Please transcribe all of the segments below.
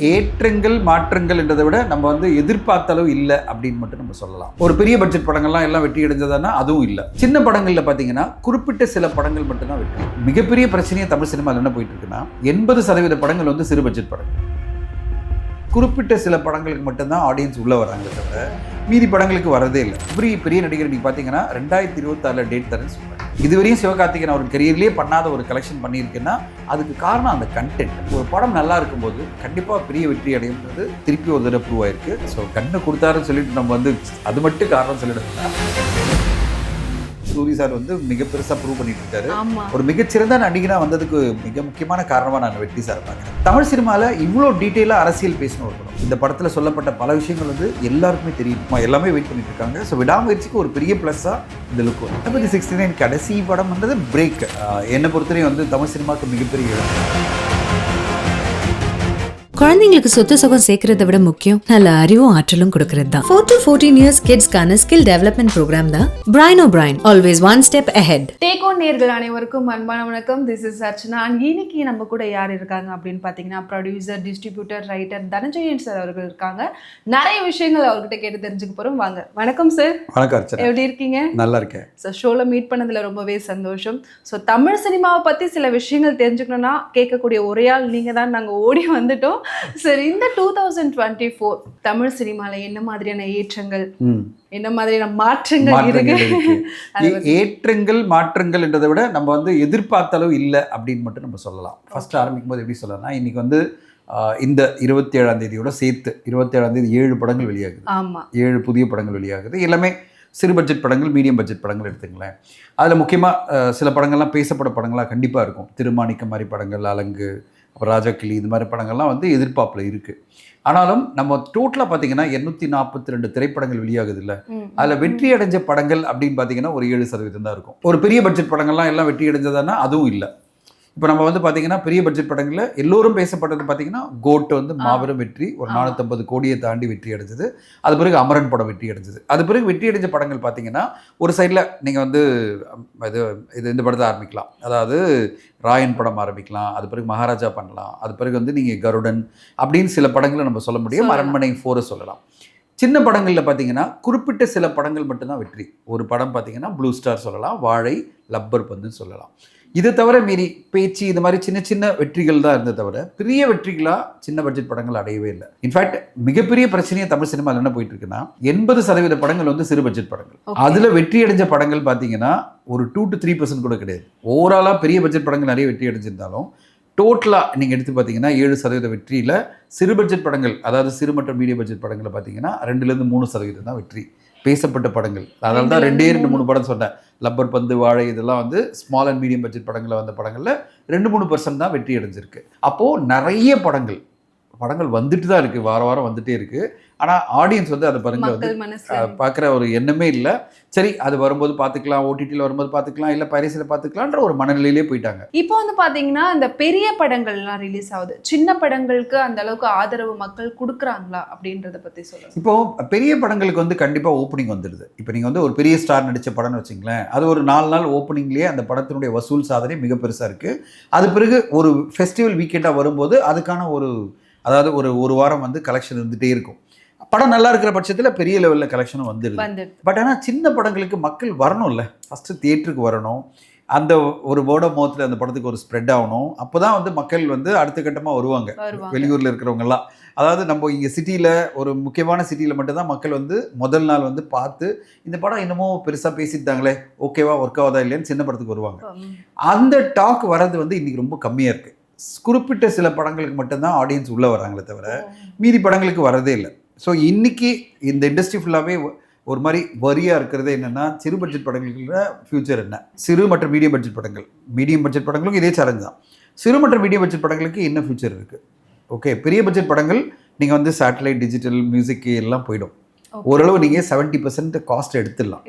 ஏற்றங்கள் மாற்றங்கள் என்றதை விட நம்ம வந்து எதிர்பார்த்த அளவு இல்லை அப்படின்னு மட்டும் நம்ம சொல்லலாம். ஒரு பெரிய பட்ஜெட் படங்கள்லாம் எல்லாம் வெற்றி அடைஞ்சதுன்னா அதுவும் இல்லை. சின்ன படங்கள்ல பார்த்தீங்கன்னா குறிப்பிட்ட சில படங்கள் மட்டும்தான் வெற்றி. மிகப்பெரிய பிரச்சனையே தமிழ் சினிமாவில் என்ன போயிட்டு இருக்குன்னா 80% படங்கள் வந்து சிறு பட்ஜெட் படங்கள். குறிப்பிட்ட சில படங்களுக்கு மட்டும்தான் ஆடியன்ஸ் உள்ள வராங்க தவிர மீதி படங்களுக்கு வரதே இல்லை. பெரிய நடிகர் நீங்க பார்த்தீங்கன்னா 2026 டேட் தரேன்னு சொல்றாங்க. இதுவரையும் சிவகார்த்திகேயன் அவர் கரியர்லேயே பண்ணாத ஒரு கலெக்ஷன் பண்ணியிருக்குன்னா அதுக்கு காரணம் அந்த கண்டென்ட். ஒரு படம் நல்லா இருக்கும்போது கண்டிப்பாக பெரிய வெற்றி அடையும்ன்றது திருப்பி ஒரு தடவை ப்ரூவ் ஆயிருக்கு. ஸோ கண்ணை கொடுத்தாருன்னு சொல்லிட்டு நம்ம வந்து அது மட்டும் காரணம் சொல்லிடுறோம்னா சூரி சார் வந்து மிக பெருசாக ப்ரூவ் பண்ணிட்டு இருக்காரு. ஒரு மிகச்சிறந்த நடிகனாக வந்ததுக்கு மிக முக்கியமான காரணமாக நான் வெற்றி சார் பார்க்குறேன். தமிழ் சினிமாவில் இவ்வளோ டீட்டெயிலாக அரசியல் பேசணும் ஒரு படம். இந்த படத்தில் சொல்லப்பட்ட பல விஷயங்கள் வந்து எல்லாருக்குமே தெரியும், எல்லாமே வெயிட் பண்ணிட்டு இருக்காங்க. ஸோ விடாமுயற்சிக்கு ஒரு பெரிய ப்ளஸ்ஸாக இந்த லுக் வரும். 69 கடைசி படம் வந்தது பிரேக். என்னை பொறுத்தவரையும் வந்து தமிழ் சினிமாவுக்கு மிகப்பெரிய இடம். குழந்தைங்களுக்கு சொத்து சுகம் சேர்க்கறத விட முக்கியம் நல்ல அறிவும் ஆற்றலும் கொடுக்கறது தான். 4 to 14 years கிட்ஸ்க்கான ஸ்கில் டெவலப்மெண்ட் ப்ரோக்ராம் தான் brain O brain, always one step ahead. Take on நேயர்கள் அனைவருக்கும் அன்பான வணக்கம். This is Archana. இன்னைக்கு நம்ம கூட யார் இருக்காங்க அப்படின்னு பார்த்தீங்கன்னா producer, distributor, writer Dhananjayan sir அவர்கள் இருக்காங்க. நிறைய விஷயங்கள் அவர்கிட்ட கேட்டு தெரிஞ்சுக்க போறோம். வாங்க. வணக்கம் சார். வணக்கம் அர்ச்சனா. எப்படி இருக்கீங்க? நல்லா இருக்கேன். ஸோ ஷோல மீட் பண்ணதுல ரொம்பவே சந்தோஷம். ஸோ தமிழ் சினிமாவை பத்தி சில விஷயங்கள் தெரிஞ்சுக்கணும்னா கேட்கக்கூடிய ஒரே ஆள் நீங்க தான். நாங்கள் ஓடி வந்துட்டோம். சரி, இந்த 2024 தமிழ் சினிமால என்ன மாதிரியான ஏற்றங்கள், என்ன மாதிரியான மாற்றங்கள் இருக்கு? ஏற்றங்கள் மாற்றங்கள் என்றதை விட நம்ம வந்து எதிர்பார்த்த அளவு இல்லை அப்படின்னு மட்டும் நம்ம சொல்லலாம். ஃபர்ஸ்ட் ஆரம்பிக்கும் போது எப்படி சொல்லலாம்னா, இன்னைக்கு வந்து இந்த 27ஆம் தேதியோட சேர்த்து 27ஆம் தேதி 7 படங்கள் வெளியாகுது. ஆமா, 7 புதிய படங்கள் வெளியாகுது. எல்லாமே சிறு பட்ஜெட் படங்கள், மீடியம் பட்ஜெட் படங்கள் எடுத்துங்களேன். அதில் முக்கியமாக சில படங்கள்லாம் பேசப்பட படங்களாக கண்டிப்பாக இருக்கும். திருமாணிக்கம் மாதிரி படங்கள், அலங்கு, அப்புறம் ராஜா கிளி, இது மாதிரி படங்கள்லாம் வந்து எதிர்பார்ப்பில் இருக்குது. ஆனாலும் நம்ம டோட்டலாக பார்த்தீங்கன்னா 842 திரைப்படங்கள் வெளியாகுது இல்லை, அதில் வெற்றி அடைஞ்ச படங்கள் அப்படின்னு பார்த்தீங்கன்னா ஒரு 7% தான் இருக்கும். ஒரு பெரிய பட்ஜெட் படங்கள்லாம் எல்லாம் வெற்றி அடைஞ்சதுன்னா அதுவும் இல்லை. இப்போ நம்ம வந்து பார்த்தீங்கன்னா பெரிய பட்ஜெட் படங்களில் எல்லோரும் பேசப்பட்டது பார்த்தீங்கன்னா கோட் வந்து மாபெரும் வெற்றி, ஒரு 450 கோடியை தாண்டி வெற்றி அடைஞ்சது. அது பிறகு அமரன் படம் வெற்றி அடைஞ்சது. அது பிறகு வெற்றி அடைஞ்ச படங்கள் பார்த்தீங்கன்னா ஒரு சைடில் நீங்கள் வந்து இந்த படத்தை ஆரம்பிக்கலாம், அதாவது ராயன் படம் ஆரம்பிக்கலாம், அது பிறகு மகாராஜா பண்ணலாம், அது பிறகு வந்து நீங்கள் கருடன் அப்படின்னு சில படங்களை நம்ம சொல்ல முடியும். அரண்மனை 4 சொல்லலாம். சின்ன படங்களில் பார்த்தீங்கன்னா குறிப்பிட்ட சில படங்கள் மட்டும்தான் வெற்றி. ஒரு படம் பார்த்தீங்கன்னா ப்ளூ ஸ்டார் சொல்லலாம், வாழை, லப்பர் பந்துன்னு சொல்லலாம். இதை தவிர மீறி பேச்சு இது மாதிரி சின்ன சின்ன வெற்றிகள் தான் இருந்ததை தவிர பெரிய வெற்றிகளாக சின்ன பட்ஜெட் படங்கள் அடையவே இல்லை. இன்ஃபேக்ட் மிகப்பெரிய பிரச்சனையே தமிழ் சினிமாவில் என்ன போயிட்டு இருக்குன்னா 80% படங்கள் வந்து சிறு பட்ஜெட் படங்கள். அதில் வெற்றி அடைஞ்ச படங்கள் பார்த்தீங்கன்னா ஒரு 2 to 3% கூட கிடையாது. ஓவராலாக பெரிய பட்ஜெட் படங்கள் நிறைய வெற்றி அடைஞ்சிருந்தாலும் டோட்டலாக நீங்கள் எடுத்து பார்த்தீங்கன்னா 7% வெற்றியில் சிறு பட்ஜெட் படங்கள், அதாவது சிறு மற்றும் மீடியம் பட்ஜெட் படங்களை பார்த்தீங்கன்னா 2-3% தான் வெற்றி பேசப்பட்ட படங்கள். அதனால தான் 2-3 படம் சொன்னேன். லப்பர் பந்து, வாழை இதெல்லாம் வந்து ஸ்மால் அண்ட் மீடியம் பட்ஜெட் படங்களில் வந்த படங்களில் 2-3% தான் வெற்றி அடைஞ்சிருக்கு. அப்போது நிறைய படங்கள் வந்துட்டு தான் இருக்குது, வாரம் வந்துட்டே இருக்குது. ஆனால் ஆடியன்ஸ் வந்து அதை பாருங்க வந்து பார்க்குற ஒரு எண்ணமே இல்லை. சரி, அது வரும்போது பார்த்துக்கலாம், ஓடிடியில் வரும்போது பார்த்துக்கலாம், இல்லை பைரசியில் பார்த்துக்கலான்ற ஒரு மனநிலையிலே போயிட்டாங்க. இப்போ வந்து பார்த்தீங்கன்னா இந்த பெரிய படங்கள்லாம் ரிலீஸ் ஆகுது, சின்ன படங்களுக்கு அந்த அளவுக்கு ஆதரவு மக்கள் கொடுக்குறாங்களா அப்படின்றத பற்றி சொல்லுங்கள். இப்போது பெரிய படங்களுக்கு வந்து கண்டிப்பாக ஓப்பனிங் வந்துடுது. இப்போ நீங்கள் வந்து ஒரு பெரிய ஸ்டார் நடித்த படம்னு வச்சிங்களேன், அது ஒரு 4 நாள் ஓப்பனிங்லேயே அந்த படத்தினுடைய வசூல் சாதனை மிக பெருசாக இருக்குது. அது பிறகு ஒரு ஃபெஸ்டிவல் வீக்கெண்டாக வரும்போது அதுக்கான அதாவது ஒரு வாரம் வந்து கலெக்ஷன் இருந்துகிட்டே இருக்கும். படம் நல்லா இருக்கிற பட்சத்தில் பெரிய லெவலில் கலெக்ஷனும் வந்துடுது. பட் ஆனால் சின்ன படங்களுக்கு மக்கள் வரணும்ல, ஃபஸ்ட்டு தியேட்டருக்கு வரணும், அந்த ஒரு வேர்ட் ஆஃப் மவுத்தில் அந்த படத்துக்கு ஒரு ஸ்ப்ரெட் ஆகணும். அப்போ தான் வந்து மக்கள் வந்து அடுத்த கட்டமாக வருவாங்க. வெளியூரில் இருக்கிறவங்கலாம், அதாவது நம்ம இங்கே சிட்டியில் ஒரு முக்கியமான சிட்டியில் மட்டும்தான் மக்கள் வந்து முதல் நாள் வந்து பார்த்து இந்த படம் என்னமோ பெருசாக பேசிட்டாங்களே, ஓகேவா ஒர்க் ஆகுதா இல்லையான்னு சின்ன படத்துக்கு வருவாங்க. அந்த டாக் வர்றது வந்து இன்றைக்கி ரொம்ப கம்மியாக இருக்குது. குறிப்பிட்ட சில படங்களுக்கு மட்டும்தான் ஆடியன்ஸ் உள்ளே வராங்களே தவிர மீதி படங்களுக்கு வரதே இல்லை. ஸோ இன்றைக்கி இந்த இண்டஸ்ட்ரி ஃபுல்லாகவே ஒரு மாதிரி வரியாக இருக்கிறது என்னென்னா, சிறு பட்ஜெட் படங்களோட ஃப்யூச்சர் என்ன, சிறு மற்றும் மீடியம் பட்ஜெட் படங்கள், மீடியம் பட்ஜெட் படங்களுக்கும் இதே சேலஞ்ச் தான். சிறு மற்றும் மீடியம் பட்ஜெட் படங்களுக்கு என்ன ஃப்யூச்சர் இருக்குது? ஓகே, பெரிய பட்ஜெட் படங்கள் நீங்கள் வந்து சேட்டலைட், டிஜிட்டல், மியூசிக் எல்லாம் போயிடும். ஓரளவு நீங்கள் 70% காஸ்ட் எடுத்துடலாம்.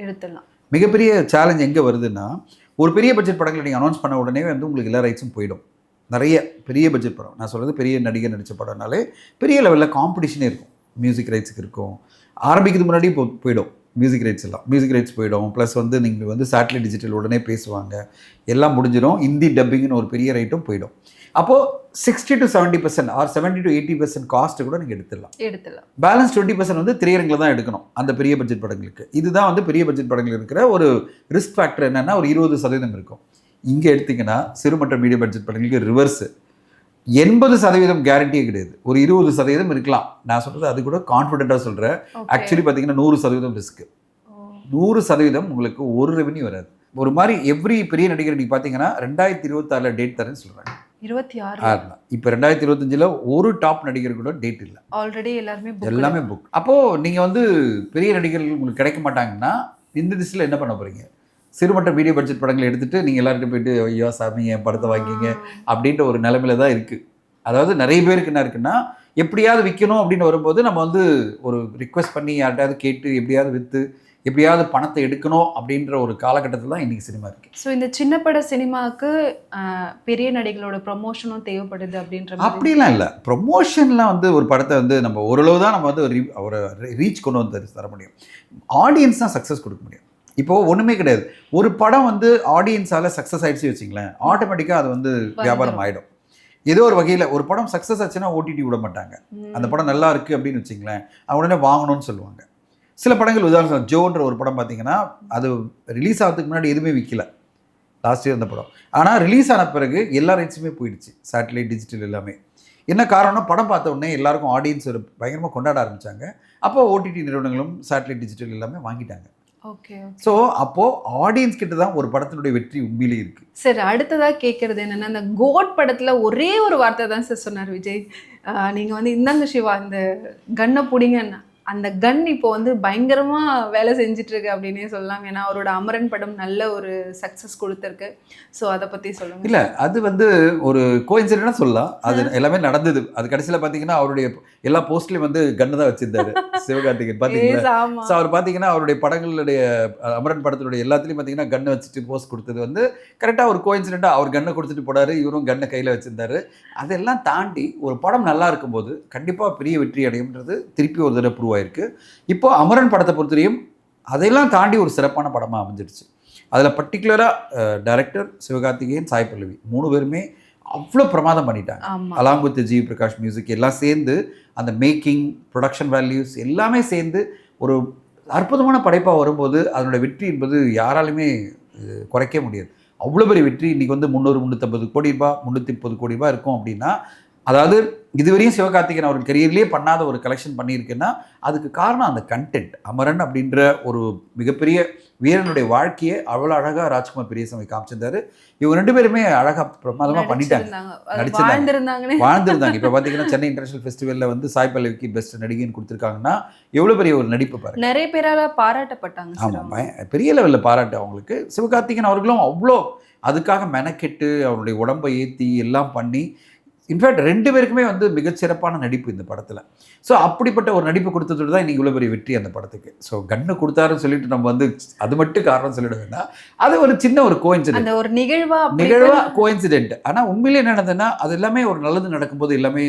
மிகப்பெரிய சேலஞ்ச் எங்கே வருதுன்னா, ஒரு பெரிய பட்ஜெட் படங்களை நீங்கள் அனௌன்ஸ் பண்ண உடனே வந்து உங்களுக்கு எல்லா ரைட்ஸும் போயிடும். நிறைய பெரிய பட்ஜெட் படம், நான் சொல்கிறது பெரிய நடிகர் நடித்த படம்னாலே பெரிய லெவலில் காம்படிஷனே இருக்கும். மியூசிக் ரைட்ஸுக்கு இருக்கும், ஆரம்பிக்கிறதுக்கு முன்னாடி போயிடும் மியூசிக் ரைட்ஸ் போயிடும். ப்ளஸ் வந்து நீங்கள் வந்து சேட்டலைட் டிஜிட்டல் உடனே பேசுவாங்க, எல்லாம் முடிஞ்சிடும். ஹிந்தி டப்பிங்னு ஒரு பெரிய ரைட்டும் போயிடும். அப்போது 60 to 70% ஆர் 70 to 80% காஸ்ட்டு கூட நீங்கள் எடுத்துடலாம். பேலன்ஸ் 20% வந்து திரையரங்கில் தான் எடுக்கணும் அந்த பெரிய பட்ஜெட் படங்களுக்கு. இதுதான் வந்து பெரிய பட்ஜெட் படங்கள் இருக்கிற ஒரு ரிஸ்க் ஃபேக்டர். என்னென்னா ஒரு 20% இருக்கும். இங்கே எடுத்திங்கன்னா சிறு மற்றும் மீடியம் பட்ஜெட் படங்களுக்கு ரிவர்ஸு 80% கேரண்டியே கிடையாது. ஒரு 20% இருக்கலாம். நான் சொல்கிறது அது கூட கான்ஃபிடென்ட்டாக சொல்கிறேன். ஆக்சுவலி பார்த்தீங்கன்னா 100% ரிஸ்க்கு. 100% உங்களுக்கு ஒரு ரெவன்யூ வராது. ஒரு மாதிரி எவ்ரி பெரிய நடிகர் நீங்கள் பார்த்தீங்கன்னா 2026 டேட் தரேன்னு சொல்கிறாங்க. 26 இப்போ 2025 ஒரு டாப் நடிகர் கூட டேட் இல்லை. ஆல்ரெடி எல்லாமே புக். அப்போது நீங்கள் வந்து பெரிய நடிகர்கள் உங்களுக்கு கிடைக்க மாட்டாங்கன்னா இந்த திசையில் என்ன பண்ண போகிறீங்க? சிறு மற்றும் மீடியம் பட்ஜெட் படங்களை எடுத்துகிட்டு நீங்கள் எல்லார்கிட்ட போயிட்டு ஐயோ சாமி என் படத்தை வாங்கிங்க அப்படின்ற ஒரு நிலைமையில தான் இருக்குது. அதாவது நிறைய பேருக்கு என்ன இருக்குன்னா எப்படியாவது விற்கணும் அப்படின்னு வரும்போது நம்ம வந்து ஒரு ரிக்வெஸ்ட் பண்ணி யார்கிட்டயாவது கேட்டு எப்படியாவது விற்று எப்படியாவது பணத்தை எடுக்கணும் அப்படின்ற ஒரு காலகட்டத்தில் தான் இன்றைக்கி சினிமா இருக்குது. ஸோ இந்த சின்ன பட சினிமாவுக்கு பெரிய நடிகளோட ப்ரொமோஷனும் தேவைப்படுது அப்படின்ற அப்படிலாம் இல்லை. ப்ரொமோஷன்லாம் வந்து ஒரு படத்தை வந்து நம்ம ஓரளவு தான் நம்ம வந்து ஒரு ரீச் கொண்டு வந்து தர முடியும். ஆடியன்ஸ் தான் சக்ஸஸ் கொடுக்க முடியும். இப்போது ஒன்றுமே கிடையாது. ஒரு படம் வந்து ஆடியன்ஸால் சக்ஸஸ் ஆகிடுச்சு வச்சிங்களேன், ஆட்டோமேட்டிக்காக அது வந்து வியாபாரம் ஆகிடும். ஏதோ ஒரு வகையில் ஒரு படம் சக்ஸஸ் ஆச்சுன்னா ஓடிடி விட மாட்டாங்க. அந்த படம் நல்லா இருக்குது அப்படின்னு வச்சிங்களேன், அவங்க உடனே வாங்கணும்னு சொல்லுவாங்க. சில படங்கள் உதாரணம் ஜோன்ற ஒரு படம் பார்த்தீங்கன்னா அது ரிலீஸ் ஆகிறதுக்கு முன்னாடி எதுவுமே விற்கல லாஸ்ட் இயர் அந்த படம். ஆனால் ரிலீஸ் ஆன பிறகு எல்லா ரைட்ஸுமே போயிடுச்சு, சேட்டலைட் டிஜிட்டல் எல்லாமே. என்ன காரணம்னா படம் பார்த்த உடனே எல்லாருக்கும் ஆடியன்ஸ் ஒரு பயங்கரமாக கொண்டாட ஆரம்பித்தாங்க. அப்போ ஓடிடி நிறுவனங்களும் சேட்டலைட் டிஜிட்டல் எல்லாமே வாங்கிட்டாங்க. ஓகே. ஸோ அப்போது ஆடியன்ஸ் கிட்ட தான் ஒரு படத்தினுடைய வெற்றி உண்மையிலே இருக்குது. சரி, அடுத்ததாக கேட்குறது என்னென்னா அந்த கோட் படத்தில் ஒரே ஒரு வார்த்தை தான் சார் சொன்னார் விஜய். நீங்கள் வந்து இந்தாங்க சிவா இந்த கன்னை பிடிங்கன்னா அந்த கன் இப்போ வந்து பயங்கரமாக வேலை செஞ்சிட்ருக்கு அப்படின்னே சொல்லலாம். ஏன்னா அவரோட அமரன் படம் நல்ல ஒரு சக்ஸஸ் கொடுத்துருக்கு. ஸோ அதை பற்றி சொல்லுங்கள். இல்லை அது வந்து ஒரு கோயின்சிடென்ட்டாக சொல்லலாம். அது எல்லாமே நடந்தது. அது கடைசியில் பார்த்தீங்கன்னா அவருடைய எல்லா போஸ்ட்லேயும் வந்து கன்னு தான் வச்சுருந்தாரு சிவகார்த்திகேயன் பார்த்தீங்கன்னா. ஸோ அவர் பார்த்தீங்கன்னா அவருடைய படங்களுடைய அமரன் படத்தினுடைய எல்லாத்துலேயும் பார்த்தீங்கன்னா கன்னை வச்சுட்டு போஸ்ட் கொடுத்தது வந்து கரெக்டாக ஒரு கோயின்சிடென்ட்டாக அவர் கன்னை கொடுத்துட்டு போனார், இவரும் கன்னை கையில் வச்சுருந்தாரு. அதெல்லாம் தாண்டி ஒரு படம் நல்லா இருக்கும்போது கண்டிப்பாக பெரிய வெற்றி அடையும்ன்றது திருப்பி ஒரு தடவை ப்ரூவ் ஆயிருக்கு. இப்போ அமரன் படத்தை பொறுத்தவரையும் அதையெல்லாம் தாண்டி ஒரு சிறப்பான படமாக அமைஞ்சிருச்சு. அதில் பர்டிகுலராக டைரக்டர் சிவகார்த்திகேயன், சாய் பல்லவி 3 பேருமே அவ்வளோ பிரமாதம் பண்ணிட்டாங்க. Along with G Prakash music எல்லாம் சேர்ந்து அந்த மேக்கிங் ப்ரொடக்ஷன் வேல்யூஸ் எல்லாமே சேர்ந்து ஒரு அற்புதமான படைப்பாக வரும்போது அதனோட வெற்றி என்பது யாராலுமே குறைக்க முடியாது. அவ்வளோ பெரிய வெற்றி. இன்றைக்கி வந்து 300-350 கோடி ரூபாய் 330 கோடி ரூபாய் இருக்கும் அப்படின்னா, அதாவது இதுவரையும் சிவகார்த்திகேயன் அவர் கரியர்லேயே பண்ணாத ஒரு கலெக்ஷன் பண்ணியிருக்குன்னா அதுக்கு காரணம் அந்த கண்டென்ட். அமரன் அப்படின்ற ஒரு மிகப்பெரிய வீரனுடைய வாழ்க்கையை அவ்வளோ அழகாக ராஜ்குமார் பெரியசாமி காமிச்சிருந்தாரு. இவங்க 2 பேருமே அழகாக பிரமாதமாக பண்ணிட்டாங்க, வாழ்ந்துருந்தாங்க. இப்போ பார்த்தீங்கன்னா சென்னை இன்டர்நேஷனல் ஃபெஸ்டிவலில் வந்து சாய் பல்லவிக்கு பெஸ்ட் நடிகைன்னு கொடுத்துருக்காங்கன்னா எவ்வளோ பெரிய ஒரு நடிப்பு பாருங்க. நிறைய பேரால் பாராட்டப்பட்டாங்க. ஆமாம், பெரிய லெவலில் பாராட்டு அவங்களுக்கு. சிவகார்த்திகேயன் அவர்களும் அவ்வளோ அதுக்காக மெனக்கெட்டு அவருடைய உடம்பை ஏற்றி எல்லாம் பண்ணி இன்ஃபேக்ட் 2 பேருக்குமே வந்து மிகச்சிறப்பான நடிப்பு இந்த படத்தில். ஸோ அப்படிப்பட்ட ஒரு நடிப்பு கொடுத்ததோடு தான் இன்றைக்கி இவ்வளோ பெரிய வெற்றி அந்த படத்துக்கு. ஸோ கன்னு கொடுத்தாருன்னு சொல்லிட்டு நம்ம வந்து அது மட்டும் காரணம் சொல்லிட வேண்டாம். அது ஒரு சின்ன ஒரு கோயின்சிடென்ட், ஒரு நிகழ்வா கோயின்சிடென்ட். ஆனால் உண்மையிலே என்ன நடந்ததுன்னா அது எல்லாமே ஒரு நல்லது நடக்கும்போது எல்லாமே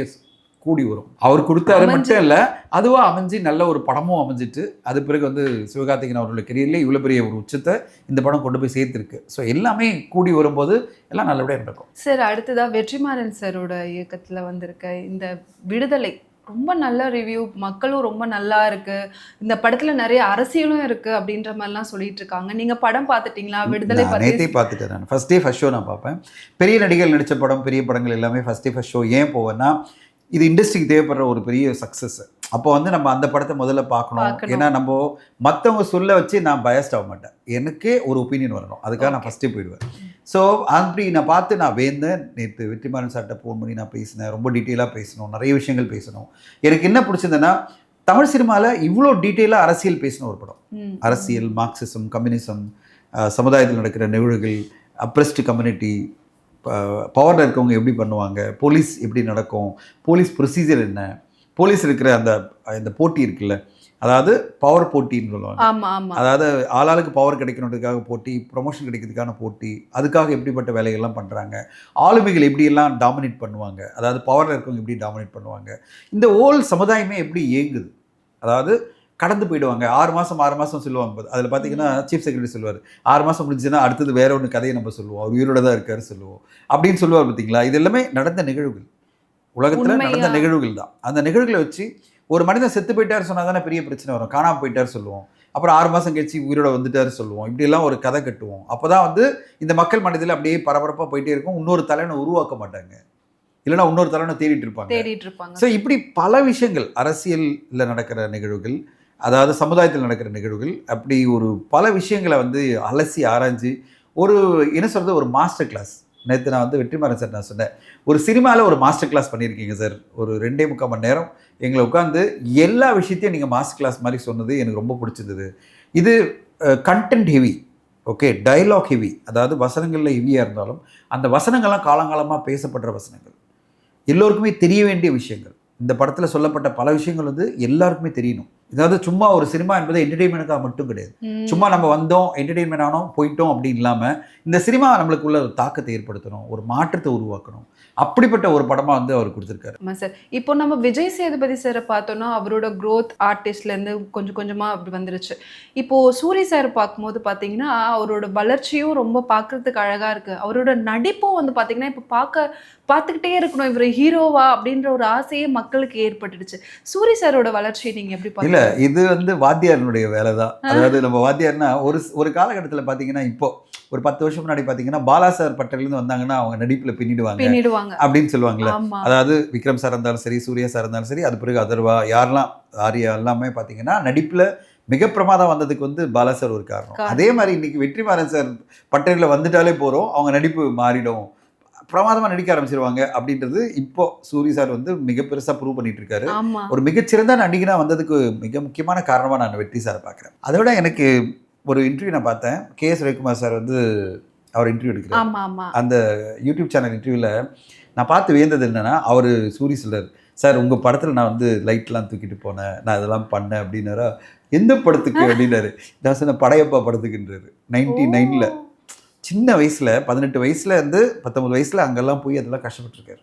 கூடி வரும். அவர் கொடுத்தாரு மட்டும் இல்லை, அதுவாக அமைஞ்சு நல்ல ஒரு படமும் அமைஞ்சிட்டு அது பிறகு வந்து சிவகார்த்திகேயன் அவர்களுடைய கெரியர்லேயே இவ்வளோ பெரிய ஒரு உச்சத்தை இந்த படம் கொண்டு போய் சேர்த்துருக்கு. ஸோ எல்லாமே கூடி வரும்போது எல்லாம் நல்லபடியாக நடக்கும். சார், அடுத்ததாக வெற்றிமாறன் சாரோட இயக்கத்தில் வந்திருக்க இந்த விடுதலை ரொம்ப நல்ல ரிவ்யூ, மக்களும் ரொம்ப நல்லா இருக்கு, இந்த படத்துல நிறைய அரசியலும் இருக்கு அப்படின்ற மாதிரிலாம் சொல்லிட்டு இருக்காங்க. நீங்க படம் பார்த்துட்டீங்களா? விடுதலை நேற்றே பார்த்துட்டேன். நான் ஃபர்ஸ்ட் டே ஃபர்ஸ்ட் ஷோ நான் பார்ப்பேன். பெரிய நடிகர்கள் நடித்த படம், பெரிய படங்கள் எல்லாமே ஃபர்ஸ்ட் டே ஃபர்ஸ்ட் ஷோ ஏன் போவேன்னா இது இண்டஸ்ட்ரிக்கு தேவைப்படுற ஒரு பெரிய சக்ஸஸ். அப்போ வந்து நம்ம அந்த படத்தை முதல்ல பார்க்கணும். ஏன்னா நம்ம மற்றவங்க சொல்ல வச்சு நான் பயஸ்ட் ஆக மாட்டேன், எனக்கே ஒரு ஒப்பீனியன் வரணும், அதுக்காக நான் ஃபஸ்ட்டே போயிடுவேன். ஸோ அப்படி நான் பார்த்து நான் வேந்தேன். நேற்று வெற்றிமாறன் சார்கிட்ட ஃபோன் பண்ணி நான் பேசினேன், ரொம்ப டீட்டெயிலாக பேசணும், நிறைய விஷயங்கள் பேசணும். எனக்கு என்ன பிடிச்சிருந்ததுன்னா தமிழ் சினிமாவில் இவ்வளோ டீட்டெயிலாக அரசியல் பேசின ஒரு படம். அரசியல், மார்க்சிசம், கம்யூனிசம், சமுதாயத்தில் நடக்கிற நிகழ்வுகள், அப்ரெஸ்டு கம்யூனிட்டி, பவரில் இருக்கவங்க எப்படி பண்ணுவாங்க, போலீஸ் எப்படி நடக்கும், போலீஸ் ப்ரொசீஜர் என்ன, போலீஸ் இருக்கிற அந்த போட்டி இருக்குல்ல, அதாவது பவர் போட்டின்னு சொல்லுவாங்க. அதாவது ஆளாளுக்கு பவர் கிடைக்கணுன்றதுக்காக போட்டி, ப்ரொமோஷன் கிடைக்கிறதுக்கான போட்டி, அதுக்காக எப்படிப்பட்ட வேலைகள்லாம் பண்ணுறாங்க, ஆளுமைகள் எப்படியெல்லாம் டாமினேட் பண்ணுவாங்க, அதாவது பவரில் இருக்கவங்க எப்படி டாமினேட் பண்ணுவாங்க, இந்த ஹோல் சமுதாயமே எப்படி இயங்குது, அதாவது கடந்து போயிடுவாங்க. 6 மாதம் சொல்லுவாங்க. அதில் பார்த்தீங்கன்னா சீஃப் செக்ரட்டரி சொல்லுவார், 6 மாதம் முடிஞ்சுன்னா அடுத்தது வேற ஒன்று கதையை நம்ம சொல்லுவோம், அவர் உயிரோட தான் இருக்காரு சொல்லுவோம் அப்படின்னு சொல்லுவார். பார்த்தீங்களா, இது எல்லாமே நடந்த நிகழ்வுகள், உலகத்தில் நடந்த நிகழ்வுகள் தான். அந்த நிகழ்வுகளை வச்சு ஒரு மனிதன் செத்து போயிட்டார் சொன்னால் தானே பெரிய பிரச்சனை வரும். காணாமல் போயிட்டார் சொல்லுவோம், அப்புறம் 6 மாதம் கழிச்சு உயிரோட வந்துட்டாரு சொல்லுவோம், இப்படியெல்லாம் ஒரு கதை கட்டுவோம். அப்போ தான் வந்து இந்த மக்கள் மனதில் அப்படியே பரபரப்பாக போயிட்டே இருக்கும். இன்னொரு தலைவனை உருவாக்க மாட்டாங்க, இல்லைன்னா இன்னொரு தலைவனை தேடிட்டு இருப்பாங்க. ஸோ இப்படி பல விஷயங்கள், அரசியலில் நடக்கிற நிகழ்வுகள், அதாவது சமுதாயத்தில் நடக்கிற நிகழ்வுகள், அப்படி ஒரு பல விஷயங்களை வந்து அலசி ஆராய்ஞ்சு ஒரு என்ன சொல்கிறது, ஒரு மாஸ்டர் கிளாஸ். நேற்று நான் வந்து வெற்றிமாறன் சார் நான் சொன்னேன், ஒரு சினிமாவில் ஒரு மாஸ்டர் கிளாஸ் பண்ணியிருக்கீங்க சார், ஒரு 2.25 மணி நேரம் எங்களை உட்காந்து எல்லா விஷயத்தையும் நீங்கள் மாஸ்டர் கிளாஸ் மாதிரி சொன்னது எனக்கு ரொம்ப பிடிச்சிருந்தது. இது content heavy, okay, dialogue heavy, அதாவது வசனங்களில் ஹெவியாக இருந்தாலும் அந்த வசனங்கள்லாம் காலங்காலமாக பேசப்படுற வசனங்கள், எல்லோருக்குமே தெரிய வேண்டிய விஷயங்கள். இந்த படத்தில் சொல்லப்பட்ட பல விஷயங்கள் வந்து எல்லாருக்குமே தெரியணும். அதாவது சும்மா ஒரு சினிமா என்பது என்டர்டெயின்மெண்ட்டுக்காக மட்டும் கிடையாது. சும்மா நம்ம வந்தோம், என்டர்டெயின்மெண்ட் ஆனோம், போயிட்டோம் அப்படின்னு இல்லாமல் இந்த சினிமா நம்மளுக்குள்ள ஒரு தாக்கத்தை ஏற்படுத்தணும், ஒரு மாற்றத்தை உருவாக்கணும். அப்படிப்பட்ட ஒரு படமாக வந்து அவர் கொடுத்துருக்காரு. ஆமாம் சார். இப்போ நம்ம விஜய் சேதுபதி சாரை பார்த்தோன்னா அவரோட க்ரோத் ஆர்டிஸ்ட்லேருந்து கொஞ்சம் கொஞ்சமாக அப்படி வந்துருச்சு. இப்போது சூரி சார் பார்க்கும்போது பார்த்தீங்கன்னா அவரோட வளர்ச்சியும் ரொம்ப பார்க்குறதுக்கு அழகாக இருக்குது. அவரோட நடிப்பும் வந்து பார்த்தீங்கன்னா இப்போ பார்த்துக்கிட்டே இருக்கணும், இவர் ஹீரோவா அப்படின்ற ஒரு ஆசையே மக்களுக்கு ஏற்பட்டுடுச்சு. சூரி சாரோட வளர்ச்சியை நீங்கள் எப்படி பார்க்க? இல்லை, இது வந்து வாத்தியாரனுடைய வேலை தான். அதாவது நம்ம வாத்தியார்னா ஒரு காலகட்டத்தில் பார்த்தீங்கன்னா, இப்போ ஒரு 10 வருஷம் முன்னாடி பார்த்தீங்கன்னா பாலா சார் பட்டேலேருந்து வந்தாங்கன்னா அவங்க நடிப்பில் பின்னிடுவாங்க அப்படின்னு சொல்லுவாங்கல்ல. அதாவது விக்ரம் சார் இருந்தாலும் சரி, சூர்யா சார் இருந்தாலும் சரி, அது பிறகு அதர்வா யாரெல்லாம், ஆர்யா எல்லாமே பார்த்தீங்கன்னா நடிப்பில் மிக பிரமாதம் வந்ததுக்கு வந்து பாலா சார் ஒரு காரணம். அதே மாதிரி இன்னைக்கு வெற்றிமாறன் சார் பட்டேலில் வந்துட்டாலே போகிறோம், அவங்க நடிப்பு மாறிடும், பிரமாதமாக நடிக்க ஆரம்பிச்சிருவாங்க அப்படின்றது இப்போ சூரி சார் வந்து மிக பெருசாக ப்ரூவ் பண்ணிட்டு இருக்காரு. ஒரு மிகச்சிறந்த நடிகனாக வந்ததுக்கு மிக முக்கியமான காரணமாக நான் வெற்றி சாரை பார்க்குறேன். அதோட எனக்கு ஒரு இன்டர்வியூ நான் பார்த்தேன், KS ரவிக்குமார் சார் வந்து அவர் இன்டர்வியூ எடுக்கிறார். அந்த யூடியூப் சேனல் இன்டர்வியூவில் நான் பார்த்து வியந்தது என்னென்னா, அவர் சூரி சொல்றார், சார் உங்கள் படத்தில் நான் வந்து லைட்லாம் தூக்கிட்டு போனேன், நான் இதெல்லாம் பண்ணேன் அப்படின்னாரா. எந்த படத்துக்கு அப்படின்னாரு. நான் சொன்ன படையப்பா படத்துக்குன்றாரு. 99ல் சின்ன வயசில் 18 வயசுல இருந்து 19 வயசில் அங்கெல்லாம் போய் அதெல்லாம் கஷ்டப்பட்டுருக்காரு.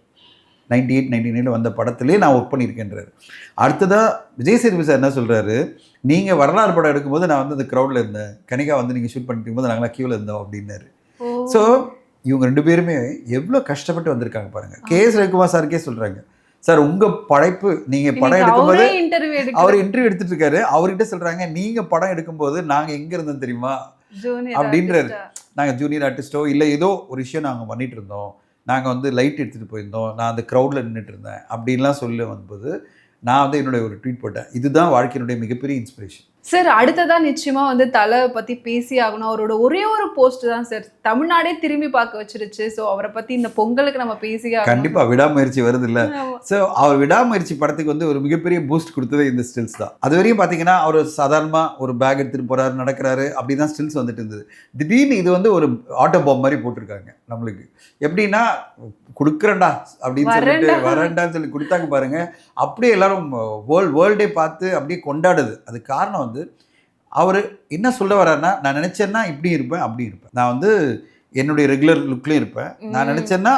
98, 99 வந்த படத்துலேயே நான் ஒர்க் பண்ணியிருக்கேன்றாரு. அடுத்ததாக விஜய் சேதுபதி சார் என்ன சொல்கிறாரு, நீங்கள் வரலாறு படம் எடுக்கும்போது நான் வந்து அந்த க்ரௌடில் இருந்தேன், கனிகா வந்து நீங்கள் ஷூட் பண்ணிட்டு போது நாங்களாம் கியூவில் இருந்தோம் அப்படின்னாரு. ஸோ இவங்க 2 பேருமே எவ்வளோ கஷ்டப்பட்டு வந்திருக்காங்க பாருங்கள். KS ரவிக்குமார் சாருக்கே சொல்கிறாங்க, சார் உங்கள் படைப்பு, நீங்கள் படம் எடுக்கும்போது அவர் இன்டர்வியூ எடுத்துட்டு இருக்காரு, அவர்கிட்ட சொல்கிறாங்க, நீங்கள் படம் எடுக்கும்போது நாங்கள் எங்கே இருந்தோம் தெரியுமா அப்படின்றாரு. நாங்கள் ஜூனியர் ஆர்டிஸ்ட்டோ இல்லை ஏதோ ஒரு விஷயம் நாங்கள் பண்ணிட்டு இருந்தோம், நாங்கள் வந்து லைட் எடுத்துகிட்டு போயிருந்தோம், நான் அந்த க்ரௌடில் நின்றுட்டு இருந்தேன் அப்படின்லாம் சொல்ல வந்தபோது நான் வந்து என்னுடைய ஒரு ட்வீட் போட்டேன், இதுதான் வாழ்க்கையினுடைய மிகப்பெரிய இன்ஸ்பிரேஷன். சார் அடுத்ததான் நிச்சயமாக வந்து தலை பற்றி பேசி ஆகணும். அவரோட ஒரே ஒரு போஸ்ட் தான் சார் தமிழ்நாடே திரும்பி பார்க்க வச்சிருச்சு. ஸோ அவரை பற்றி இந்த பொங்கலுக்கு நம்ம பேசி கண்டிப்பாக விடாமுயற்சி வருது இல்லை. ஸோ அவர் விடாமுயற்சி படத்துக்கு வந்து ஒரு மிகப்பெரிய பூஸ்ட் கொடுத்தது இந்த ஸ்டில்ஸ் தான். அது வரையும் பார்த்தீங்கன்னா அவர் சாதாரணமாக ஒரு பேக் எடுத்துகிட்டு போகிறாரு, நடக்கிறாரு, அப்படி தான் ஸ்டில்ஸ் வந்துட்டு இருந்தது. திடீர்னு இது வந்து ஒரு ஆட்டோ பாம் மாதிரி போட்டிருக்காங்க நம்மளுக்கு. எப்படின்னா கொடுக்குறேன்டா அப்படின்னு சொல்லிட்டு வரேன்டான்னு சொல்லி கொடுத்தாங்க பாருங்க. அப்படியே எல்லாரும் வேர்ல்டே பார்த்து அப்படியே கொண்டாடுது. அது காரணம் வந்து அவர் என்ன சொல்ல வர்றாருன்னா, நான் நினச்சேன்னா இப்படி இருப்பேன், அப்படி இருப்பேன், நான் வந்து என்னுடைய ரெகுலர் லுக்லேயும் இருப்பேன், நான் நினச்சேன்னா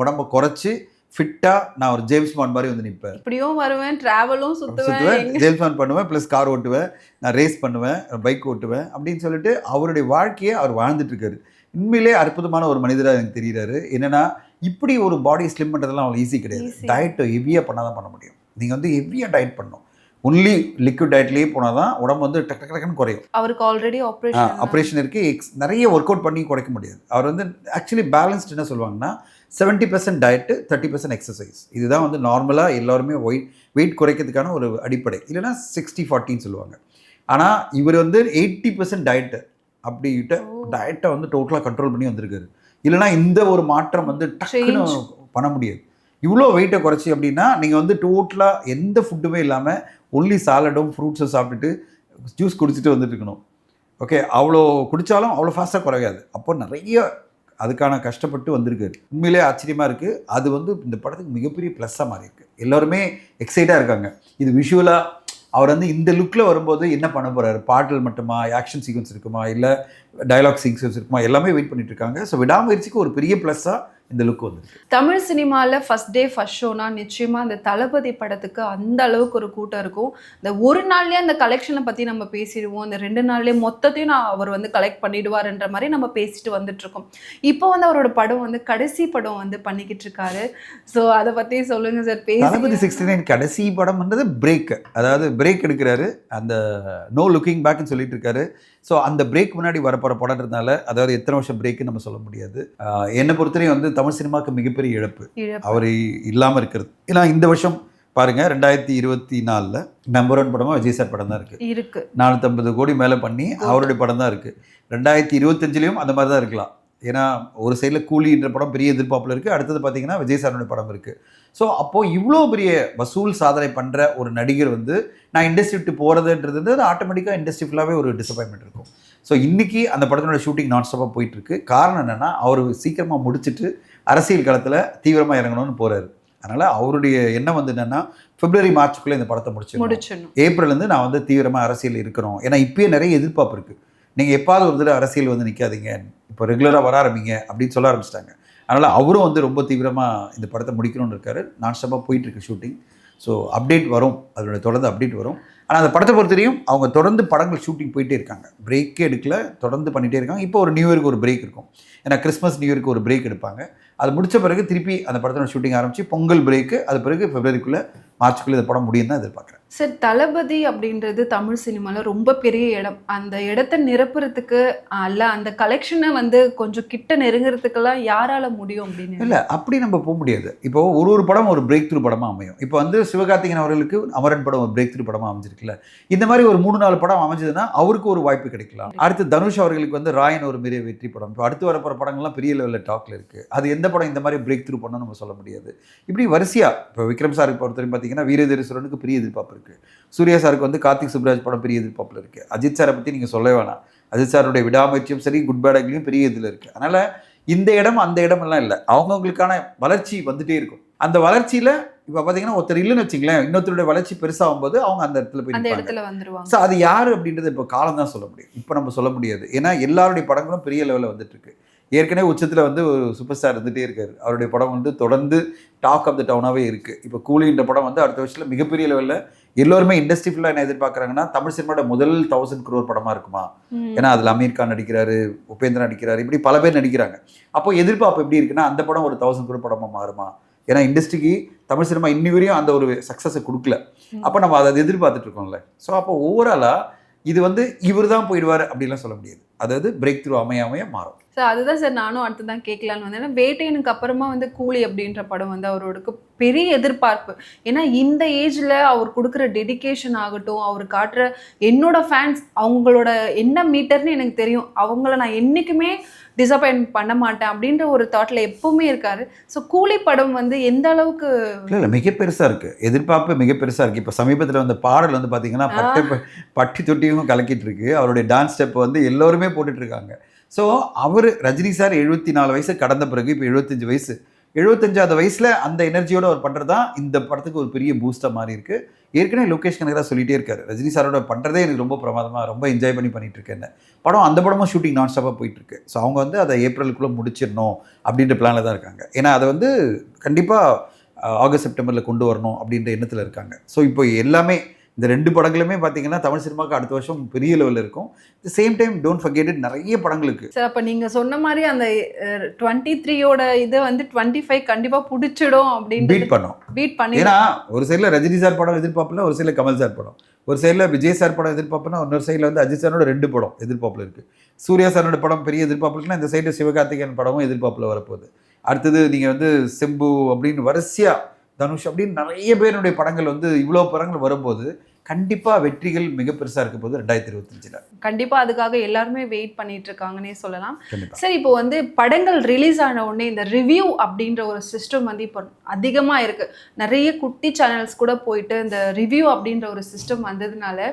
உடம்பை குறைச்சி ஃபிட்டாக நான் ஒரு ஜேம்ஸ் பாண்ட் மாதிரி வந்து நிற்பேன், இப்படியும் வருவேன், ட்ராவலும் சுற்றுவேன், ஜேம்ஸ் பாண்ட் பண்ணுவேன், ப்ளஸ் கார் ஓட்டுவேன், நான் ரேஸ் பண்ணுவேன், பைக் ஓட்டுவேன் அப்படின்னு சொல்லிட்டு அவருடைய வாழ்க்கையை அவர் வாழ்ந்துட்டு இருக்காரு. உண்மையிலே அற்புதமான ஒரு மனிதராக எனக்கு தெரிகிறாரு. என்னென்னா இப்படி ஒரு பாடி ஸ்லிம் பண்ணுறதுலாம் அவ்வளோ ஈஸி கிடையாது. டயட்டை ஹெவியாக பண்ணால் தான் பண்ண முடியும். நீங்கள் வந்து ஹெவியாக டயட் பண்ணணும், ஒன்லி லிக்விட் டயட்லேயே போனால் தான் உடம்பு வந்து டக்கு டக்குன்னு குறையும். அவருக்கு ஆல்ரெடி ஆப்ரேஷன் இருக்குது, நிறைய ஒர்க் அவுட் பண்ணி குறைக்க முடியாது. அவர் வந்து ஆக்சுவலி பேலன்ஸ்டு என்ன சொல்லுவாங்கன்னா 70% டயட்டு 30% எக்ஸசைஸ். இதுதான் வந்து நார்மலாக எல்லாருமே வெயிட் குறைக்கிறதுக்கான ஒரு அடிப்படை. இல்லைன்னா 60-40 சொல்லுவாங்க. ஆனால் இவர் வந்து 80% டயட்டு அப்படின்ட்டு டயட்டை வந்து டோட்டலாக கண்ட்ரோல் பண்ணி வந்திருக்காரு. இல்லைனா இந்த ஒரு மாற்றம் வந்து டக்குன்னு பண்ண முடியாது. இவ்வளோ வெயிட்டை குறைச்சி அப்படின்னா நீங்கள் வந்து டோட்டலாக எந்த ஃபுட்டுமே இல்லாமல் ஒன்லி சாலடும் ஃப்ரூட்ஸும் சாப்பிட்டுட்டு ஜூஸ் குடிச்சிட்டு வந்துட்டு இருக்கணும். ஓகே, அவ்வளோ குடித்தாலும் அவ்வளோ ஃபாஸ்ட்டாக குறையாது. அப்போ நிறைய அதுக்கான கஷ்டப்பட்டு வந்திருக்காரு. உண்மையிலே ஆச்சரியமாக இருக்குது. அது வந்து இந்த படத்துக்கு மிகப்பெரிய ப்ளஸ்ஸாக மாறி இருக்குது. எல்லோருமே எக்ஸைட்டாக இருக்காங்க. இது விஷுவலாக அவர் வந்து இந்த லுக்கில் வரும்போது என்ன பண்ண போகிறாரு, பாடல் மட்டுமா, ஆக்ஷன் சீக்வன்ஸ் இருக்குமா, இல்லை டயலாக் சீக்வன்ஸ் இருக்குமா, எல்லாமே வெயிட் பண்ணிட்டு இருக்காங்க. ஸோ விடாமுயற்சிக்கு ஒரு பெரிய ப்ளஸ்ஸாக இந்த லுக் வந்துருக்கு. தமிழ் சினிமாவில் ஃபர்ஸ்ட் டே ஃபர்ஸ்ட் ஷோனா நிச்சயமாக அந்த தளபதி படத்துக்கு அந்த அளவுக்கு ஒரு கூட்டம் இருக்கும். இந்த ஒரு நாள்லேயே அந்த கலெக்ஷனை பற்றி நம்ம பேசிடுவோம், இந்த 2 நாள்லேயே மொத்தத்தையும் அவர் வந்து கலெக்ட் பண்ணிடுவார்ன்ற மாதிரி நம்ம பேசிட்டு வந்துட்டுருக்கோம். இப்போ வந்து அவரோட படம் வந்து கடைசி படம் வந்து பண்ணிக்கிட்டு இருக்காரு. ஸோ அதை பற்றி சொல்லுங்கள் சார். தளபதி 69 கடைசி படம்ன்றது பிரேக், அதாவது பிரேக் எடுக்கிறாரு, அந்த நோ லுக்கிங் பேக்னு சொல்லிட்டு இருக்காரு. ஸோ அந்த பிரேக் முன்னாடி வரப்போகிற படம்ன்றதுனால, அதாவது எத்தனை வருஷம் பிரேக்குன்னு நம்ம சொல்ல முடியாது. என்னை பொறுத்தவரையும் வந்து தமிழ் சினிமாவுக்கு மிகப்பெரிய இழப்பு அவர் இல்லாமல் இருக்கிறது. ஏன்னா இந்த வருஷம் பாருங்க 2024 நம்பர் 1 படமாக விஜய் சார் படம் தான் இருக்கு. 450 கோடி மேலே பண்ணி அவருடைய படம் தான் இருக்குது. 2025 அந்த மாதிரி தான் இருக்கலாம். ஏன்னா ஒரு சைடில் கூலின்ற படம் பெரிய எதிர்பார்ப்பில் இருக்குது, அடுத்தது பார்த்தீங்கன்னா விஜய் சாருடைய படம் இருக்குது. ஸோ அப்போது இவ்வளோ பெரிய வசூல் சாதனை பண்ணுற ஒரு நடிகர் வந்து நான் இண்டஸ்ட்ரி விட்டு போகிறதுன்றது வந்து ஆட்டோமேட்டிக்காக இண்டஸ்ட்ரி ஃபுல்லாகவே ஒரு டிசப்பாயின்மெண்ட் இருக்கும். ஸோ இன்றைக்கி அந்த படத்தினோட ஷூட்டிங் நான் ஸ்டாப்பாக போயிட்டுருக்கு. காரணம் என்னென்னா அவர் சீக்கிரமாக முடிச்சுட்டு அரசியல் களத்தில் தீவிரமாக இறங்கணும்னு போகிறாரு. அதனால் அவருடைய எண்ணம் வந்து என்னென்னா பிப்ரவரி மார்ச்சுக்குள்ளே இந்த படத்தை முடிச்சிடணும், ஏப்ரல்லேருந்து நான் வந்து தீவிரமாக அரசியல் இருக்கணும். ஏன்னா இப்போயே நிறைய எதிர்பார்ப்பு இருக்குது. நீங்கள் எப்பாவது ஒரு தடவை அரசியல் வந்து நிற்காதீங்க, இப்போ ரெகுலராக வர ஆரம்பிங்க அப்படின்னு சொல்ல ஆரம்பிச்சிட்டாங்க. அதனால் அவரும் வந்து ரொம்ப தீவிரமாக இந்த படத்தை முடிக்கணும்னு இருக்காரு. நான் ஸ்டாப்பாக போயிட்டுருக்கு ஷூட்டிங். ஸோ அப்டேட் வரும், அதோட தொடர்ந்து அப்டேட் வரும். ஆனால் அந்த படத்தை பொறுத்தவரையும் அவங்க தொடர்ந்து படங்கள் ஷூட்டிங் போயிட்டே இருக்காங்க, பிரேக்கே எடுக்கல, தொடர்ந்து பண்ணிகிட்டே இருக்காங்க. இப்போ ஒரு நியூ இயருக்கு ஒரு பிரேக் இருக்கும், ஏன்னா கிறிஸ்மஸ் நியூ இயருக்கு ஒரு பிரேக் எடுப்பாங்க. அது முடித்த பிறகு திருப்பி அந்த படத்தோட ஷூட்டிங் ஆரம்பித்து பொங்கல் பிரேக்கு, அது பிறகு பிப்ரவரிக்குள்ளே மார்ச்சுக்குள்ளே இந்த படம் முடியும் தான் எதிர்பார்க்குறேன். சார், தளபதி அப்படின்றது தமிழ் சினிமாவில் ரொம்ப பெரிய இடம். அந்த இடத்த நிரப்புறதுக்கு அல்ல அந்த கலெக்ஷனை வந்து கொஞ்சம் கிட்ட நெருங்குறதுக்கெல்லாம் யாரால முடியும் அப்படின்னு இல்லை, அப்படி நம்ம போக முடியாது. இப்போ ஒரு படம் ஒரு பிரேக் த்ரூ படமாக அமையும். இப்போ வந்து சிவகார்த்திகேயன் அவர்களுக்கு அமரன் படம் ஒரு பிரேக் த்ரூ படமாக அமைஞ்சிருக்குல்ல, இந்த மாதிரி ஒரு 3-4 படம் அமைஞ்சதுன்னா அவருக்கு ஒரு வாய்ப்பு கிடைக்கலாம். அடுத்து தனுஷ் அவர்களுக்கு வந்து ராயன் ஒரு பெரிய வெற்றி படம். இப்போ அடுத்து வரப்போகிற படங்கள்லாம் பெரிய லெவலில் டாக்ல இருக்குது. அது எந்த படம் இந்த மாதிரி பிரேக் த்ரூ பண்ணணும் நம்ம சொல்ல முடியாது. இப்படி வரிசையாக இப்போ விக்ரம் சாருக்கு பொறுத்தவரைக்கும் பார்த்தீங்கன்னா வீரதீரேஸ்வரனுக்கு பெரிய எதிர்பார்ப்பு இருக்குது. சூர்யா சாருக்கு வந்து கார்த்திக் சுப்ராஜ் படம் பெரிய எதிர்பார்ப்பில் இருக்குது. அஜித் சாரை பற்றி நீங்கள் சொல்ல வேணாம், அஜித் சாருடைய விடாமுயற்சியும் சரி, குட் பேட் அக்லியும் பெரிய இதில் இருக்குது. அதனால் இந்த இடம் அந்த இடமெல்லாம் இல்லை, அவங்கவுங்களுக்கான வளர்ச்சி வந்துகிட்டே இருக்கும். அந்த வளர்ச்சியில் இப்போ பார்த்தீங்கன்னா ஒருத்தர் இல்லைன்னு வச்சிங்களேன், இன்னொருத்தருடைய வளர்ச்சி பெருசாகும் போது அவங்க அந்த இடத்துல போய் வந்துருவாங்க. ஸோ அது யார் அப்படின்றது இப்போ காலம் தான் சொல்ல முடியும், இப்போ நம்ம சொல்ல முடியாது. ஏன்னா எல்லாருடைய படங்களும் பெரிய லெவலில் வந்துட்டு இருக்கு. ஏற்கனவே உச்சத்தில் வந்து ஒரு சூப்பர் ஸ்டார் இருந்துகிட்டே இருக்காரு. அவருடைய படம் வந்து தொடர்ந்து டாக் ஆஃப் த டவுனாகவே இருக்குது. இப்போ கூலின்ற படம் வந்து அடுத்த வருஷத்தில் மிகப்பெரிய லெவலில் எல்லோருமே இண்டஸ்ட்ரி ஃபுல்லாக என்ன எதிர்பார்க்குறாங்கன்னா தமிழ் சினிமாவோட முதல் 1000 crore படமாக இருக்குமா. ஏன்னா அதில் அமீர் கான் நடிக்கிறாரு, உபேந்திரா நடிக்கிறாரு, இப்படி பல பேர் நடிக்கிறாங்க. அப்போ எதிர்பார்ப்பு எப்படி இருக்குன்னா அந்த படம் ஒரு 1000 crore படமாக மாறுமா. ஏன்னா இண்டஸ்ட்ரிக்கு தமிழ் சினிமா இன்னி வரையும் அந்த ஒரு சக்ஸஸை கொடுக்கல. அப்போ நம்ம அதை எதிர்பார்த்துட்டு இருக்கோம்ல. ஸோ அப்போ ஓவராலாக இது வந்து இவர் தான் போயிடுவார் அப்படின்லாம் சொல்ல முடியாது. அதாவது பிரேக் த்ரூ அமைய மாறும். சார், அதுதான் சார் நானும் அடுத்து தான் கேட்கலான்னு வந்தேன். ஏன்னா வேட்டையனுக்கு அப்புறமா வந்து கூலி அப்படின்ற படம் வந்து அவரோட பெரிய எதிர்பார்ப்பு. ஏன்னா இந்த ஏஜில் அவர் கொடுக்குற டெடிகேஷன் ஆகட்டும், அவர் காட்டுற என்னோட ஃபேன்ஸ் அவங்களோட என்ன மீட்டர்னு எனக்கு தெரியும், அவங்கள நான் என்றைக்குமே டிசப்பாயின்ட் பண்ண மாட்டேன் அப்படின்ற ஒரு தாட்டில் எப்பவுமே இருக்காரு. ஸோ கூலி படம் வந்து எந்த அளவுக்கு இல்லை மிக பெருசாக இருக்குது, எதிர்பார்ப்பு மிக பெருசாக இருக்குது. இப்போ சமீபத்தில் வந்து பாடல் வந்து பார்த்தீங்கன்னா பட்டி தொட்டியும் கலக்கிட்டு இருக்கு. அவருடைய டான்ஸ் ஸ்டெப் வந்து எல்லோருமே போட்டுட்ருக்காங்க. ஸோ அவர் ரஜினி சார் 74 வயசு கடந்த பிறகு இப்போ 75 வயசு, 75வது வயசில் அந்த எனர்ஜியோடு அவர் பண்ணுறது தான் இந்த படத்துக்கு ஒரு பெரிய பூஸ்டாக மாறி இருக்குது. ஏற்கனவே லோகேஷ் கனகராஜ் சொல்லிகிட்டே இருக்காரு, ரஜினி சாரோட பண்ணுறதே எனக்கு ரொம்ப பிரமாதமாக ரொம்ப என்ஜாய் பண்ணிட்டு இருக்கேன் படம். அந்த படமும் ஷூட்டிங் நான் ஸ்டாப்பாக போயிட்டுருக்கு. ஸோ அவங்க வந்து அதை ஏப்ரலுக்குள்ளே முடிச்சிடணும் அப்படின்ற பிளானில் தான் இருக்காங்க. ஏன்னா அதை வந்து கண்டிப்பாக ஆகஸ்ட் செப்டம்பரில் கொண்டு வரணும் அப்படின்ற எண்ணத்தில் இருக்காங்க. ஸோ இப்போ எல்லாமே இந்த 2 படங்களுமே பார்த்தீங்கன்னா தமிழ் சினிமாவுக்கு அடுத்த வருஷம் பெரிய லெவலில் இருக்கும். The same time don't forget it, நிறைய படங்களுக்கு சார். அப்போ நீங்கள் சொன்ன மாதிரி அந்த 23யோட இதை வந்து 25 கண்டிப்பாக பிடிச்சிடும் அப்படின்னு பீட் பண்ணி. ஏன்னா ஒரு சைடில் ரஜினி சார் படம் எதிர்பார்ப்பில், ஒரு சைடில் கமல் சார் படம், ஒரு சைடில் விஜய் சார் படம் எதிர்பார்ப்புனா, இன்னொரு சைடில் வந்து அஜித் சாரோட 2 படம் எதிர்பார்ப்பில் இருக்குது. சூர்யா சாரோட படம் பெரிய எதிர்பார்ப்பு இருக்குன்னா, இந்த சைடு சிவகார்த்திகேயன் படமும் எதிர்பார்ப்பில் வரப்போகுது. அடுத்தது நீங்கள் வந்து செம்பு அப்படின்னு வரிசையாக தனுஷ் அப்படின்னு நிறைய பேருடைய படங்கள் வந்து இவ்வளோ படங்கள் வரும்போது கண்டிப்பாக வெற்றிகள் மிக பெருசாக இருக்க போது 2025. கண்டிப்பாக அதுக்காக எல்லாருமே வெயிட் பண்ணிட்டு இருக்காங்கன்னே சொல்லலாம். சரி, இப்போ வந்து படங்கள் ரிலீஸ் ஆன உடனே இந்த ரிவ்யூ அப்படின்ற ஒரு சிஸ்டம் வந்து இப்போ அதிகமாக இருக்குது. நிறைய குட்டி சேனல்ஸ் கூட போயிட்டு இந்த ரிவ்யூ அப்படின்ற ஒரு சிஸ்டம் வந்ததுனால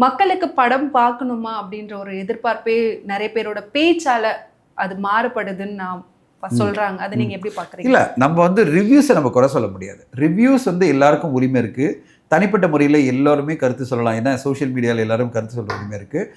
மக்களுக்கு படம் பார்க்கணுமா அப்படின்ற ஒரு எதிர்பார்ப்பே நிறைய பேரோட பேச்சால அது மாறுபடுதுன்னு நான் சொல்றாங்க. அதை நீங்க எப்படி பார்க்குறீங்க? இல்லை, நம்ம வந்து ரிவ்யூஸை நம்ம குறை சொல்ல முடியாது. ரிவ்யூஸ் வந்து எல்லாருக்கும் உரிமை இருக்குது. தனிப்பட்ட முறையில் எல்லோருமே கருத்து சொல்லலாம். ஏன்னா சோஷியல் மீடியாவில் எல்லாரும் கருத்து சொல்கிற உரிமை இருக்குது.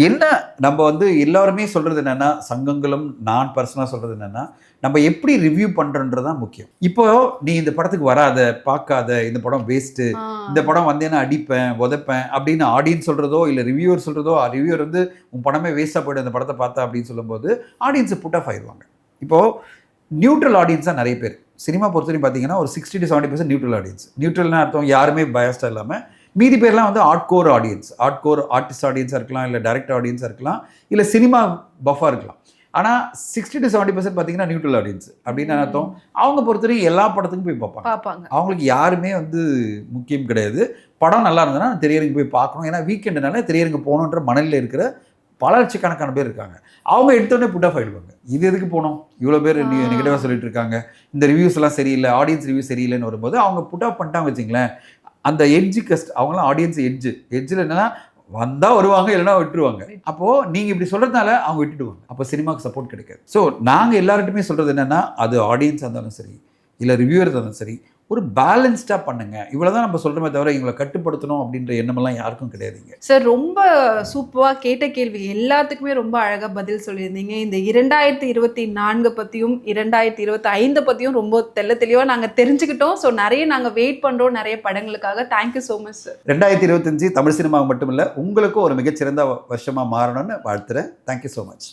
என்ன நம்ம வந்து எல்லாருமே சொல்கிறது என்னென்னா, சங்கங்களும் நான் பர்சனலாக சொல்கிறது என்னென்னா, நம்ம எப்படி ரிவ்யூ பண்ணுறன்றதான் முக்கியம். இப்போ நீ இந்த படத்துக்கு வராத, பார்க்காத, இந்த படம் வேஸ்ட்டு, இந்த படம் வந்தேன்னா அடிப்பேன், உதைப்பேன் அப்படின்னு ஆடியன்ஸ் சொல்கிறதோ இல்லை ரிவ்யூவர் சொல்கிறதோ, ரிவ்யூவர் வந்து உன் படமே வேஸ்ட்டாக போய்ட்டு அந்த படத்தை பார்த்தா அப்படின்னு சொல்லும்போது ஆடியன்ஸை புட் ஆஃப் ஆயிடுவாங்க. இப்போது நியூட்ரல் ஆடியன்ஸாக நிறைய பேர் சினிமா பொறுத்தவரைக்கும் பார்த்தீங்கன்னா ஒரு 60 to 70% நியூட்ரல் ஆடியன்ஸ். நியூட்ரல்னா அர்த்தம் யாருமே பயஸ்டாக இல்லாமல், மீதி பேர்லாம் வந்து ஆர்ட்கோர் ஆடியன்ஸ், ஆர்ட்கோர் ஆர்டிஸ்ட் ஆடியன்ஸாக இருக்கலாம், இல்லை டைரக்டர் ஆடியன்ஸாக இருக்கலாம், இல்லை சினிமா பஃபாக இருக்கலாம். ஆனால் 60 to 70% பார்த்தீங்கன்னா நியூட்ரல் ஆடியன்ஸ் அப்படின்னு அர்த்தம். அவங்க பொறுத்தவரைக்கும் எல்லா படத்துக்கும் போய் பார்ப்பாங்க. அவங்களுக்கு யாருமே வந்து முக்கியம் கிடையாது. படம் நல்லா இருந்ததுன்னா திரையரங்கு போய் பார்க்கணும். ஏன்னா வீக்கெண்டுனால திரையரங்கு போகணுன்ற மனநிலையில் இருக்கிற பல லட்சக்கணக்கான பேர் இருக்காங்க. அவங்க எடுத்தோடனே புட் ஆஃப் ஆகிடுவாங்க. இது எதுக்கு போனோம், இவ்வளோ பேர் நெகட்டிவாக சொல்லிட்டு இருக்காங்க, இந்த ரிவ்யூஸ் எல்லாம் சரியில்லை, ஆடியன்ஸ் ரிவ்யூ சரியில்லைன்னு வரும்போது அவங்க புட் ஆஃப் பண்ணிட்டாங்க வச்சுங்களேன். அந்த எட்ஜு கஸ்ட் அவங்களாம் ஆடியன்ஸ் எட்ஜில் என்னன்னா வந்தால் வருவாங்க, இல்லைனா விட்டுருவாங்க. அப்போது நீங்கள் இப்படி சொல்கிறதுனால அவங்க விட்டுடுவாங்க. அப்போ சினிமாவுக்கு சப்போர்ட் கிடைக்காது. ஸோ நாங்கள் எல்லார்கிட்டையுமே சொல்கிறது என்னென்னா, அது ஆடியன்ஸாக இருந்தாலும் சரி, இல்லை ரிவ்யூவராக இருந்தாலும் சரி, ஒரு பேலன்ஸ்டாக பண்ணுங்க. இவ்வளோதான் நம்ம சொல்கிறோமே தவிர எங்களை கட்டுப்படுத்தணும் அப்படின்ற எண்ணமெல்லாம் யாருக்கும் கிடையாதுங்க. சார் ரொம்ப சூப்பராக கேட்ட கேள்வி எல்லாத்துக்குமே ரொம்ப அழகாக பதில் சொல்லியிருந்தீங்க. இந்த 2024 பற்றியும் 2025 பற்றியும் ரொம்ப தெளிவாக நாங்கள் தெரிஞ்சுக்கிட்டோம். ஸோ நிறைய நாங்கள் வெயிட் பண்ணுறோம் நிறைய படங்களுக்காக. Thank you so much sir. 2025 Tamil cinema மட்டும் இல்லை, உங்களுக்கும் ஒரு மிகச்சிறந்த வருஷமாக மாறணும்னு வாழ்த்துறேன். Thank you so much.